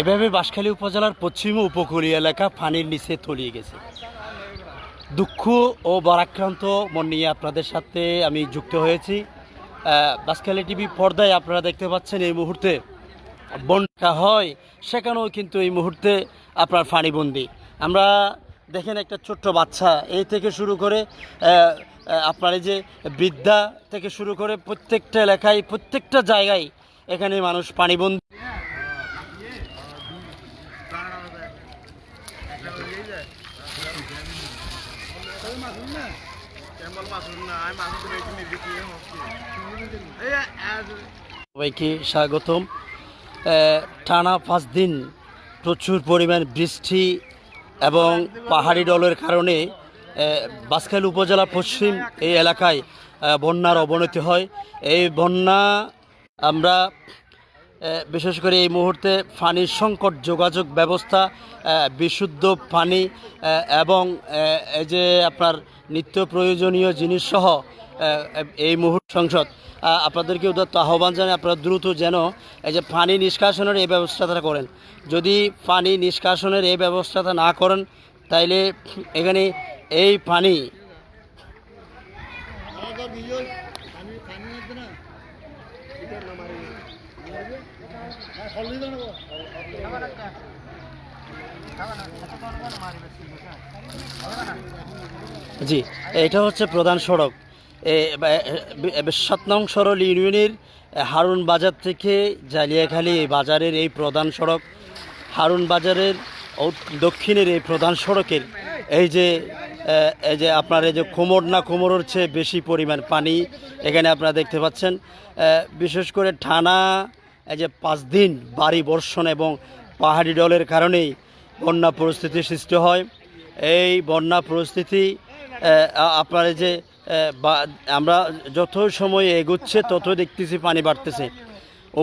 এভাবে বাঁশখালী উপজেলার পশ্চিম উপকূলীয় এলাকা পানির নিচে তলিয়ে গেছে। দুঃখ ও ভারাক্রান্ত মন নিয়ে আপনাদের সাথে আমি যুক্ত হয়েছি। বাঁশখালী টিভি পর্দায় আপনারা দেখতে পাচ্ছেন এই মুহূর্তে বন্যা হয়, সেখানেও কিন্তু এই মুহূর্তে আপনার পানিবন্দি। আমরা দেখেন একটা ছোট্ট বাচ্চা এই থেকে শুরু করে আপনার এই যে বৃদ্ধা থেকে শুরু করে প্রত্যেকটা এলাকায় প্রত্যেকটা জায়গায় এখানে মানুষ পানিবন্দি। সবাইকে স্বাগতম। টানা 5 দিন প্রচুর পরিমাণ বৃষ্টি এবং পাহাড়ি ঢলের কারণে বাঁশখালী উপজেলা পশ্চিম এই এলাকায় বন্যার অবনতি হয়। এই বন্যা আমরা বিশেষ করে এই মুহূর্তে পানির সংকট, যোগাযোগ ব্যবস্থা, বিশুদ্ধ পানি এবং এই যে আপনার নিত্য প্রয়োজনীয় জিনিসসহ এই মুহূর্তে সংসদ আপনাদেরকে উদাত্ত আহ্বান জানাই আপনারা দ্রুত যেন এই যে পানি নিষ্কাশনের এই ব্যবস্থাটা করেন। যদি পানি নিষ্কাশনের এই ব্যবস্থাটা না করেন তাইলে এখানে এই পানি জি, এটা হচ্ছে প্রধান সড়ক 7 নং সরল ইউনিয়নের হারুন বাজার থেকে জালিয়াখালী বাজারের এই প্রধান সড়ক, হারুন বাজারের দক্ষিণের এই প্রধান সড়কের এই যে আপনার এই যে কোমরের চেয়ে বেশি পরিমাণ পানি এখানে আপনারা দেখতে পাচ্ছেন। বিশেষ করে টানা এই যে 5 দিন ভারী বর্ষণ এবং পাহাড়ি ঢলের কারণেই বন্যা পরিস্থিতি সৃষ্টি হয়। এই বন্যা পরিস্থিতি আপনার এই যে আমরা যত সময় এগুচ্ছে তত দেখতেছি পানি বাড়তেছে।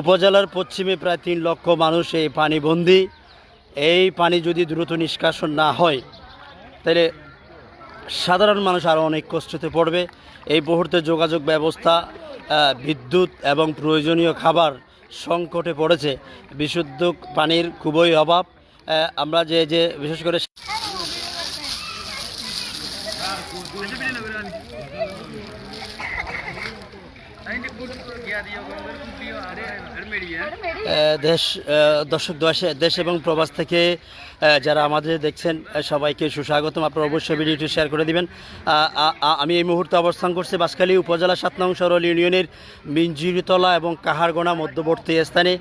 উপজেলার পশ্চিমে প্রায় 3 লক্ষ মানুষ এই পানিবন্দী। এই পানি যদি দ্রুত নিষ্কাশন না হয় তাহলে সাধারণ মানুষ আরও অনেক কষ্টতে পড়বে। এই মুহূর্তে যোগাযোগ ব্যবস্থা, বিদ্যুৎ এবং প্রয়োজনীয় খাবার সংকটে পড়েছে। বিশুদ্ধ পানির খুবই অভাব। আমরা যে বিশেষ করে দেশ এবং প্রবাস থেকে যারা আমাদের দেখছেন সবাইকে সুস্বাগতম। আপনারা অবশ্যই ভিডিওটি শেয়ার করে দিবেন। আমি এই মুহূর্তে অবস্থান করছি বাঁশখালী উপজেলা 7 নং সরল ইউনিয়নের মিঞ্জিরিতলা এবং কাহারগোনা মধ্যবর্তী স্থানে,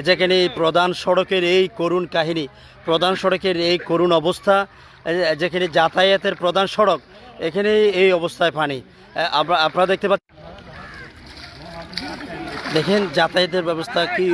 যেখানে প্রধান সড়কের এই করুণ কাহিনী, প্রধান সড়কের এই করুণ অবস্থা, যেখানে যাতায়াতের প্রধান সড়ক, এখানে এই অবস্থায় পানি। আপনারা দেখতে পাচ্ছেন, দেখেন যাতায়াতের ব্যবস্থা কি।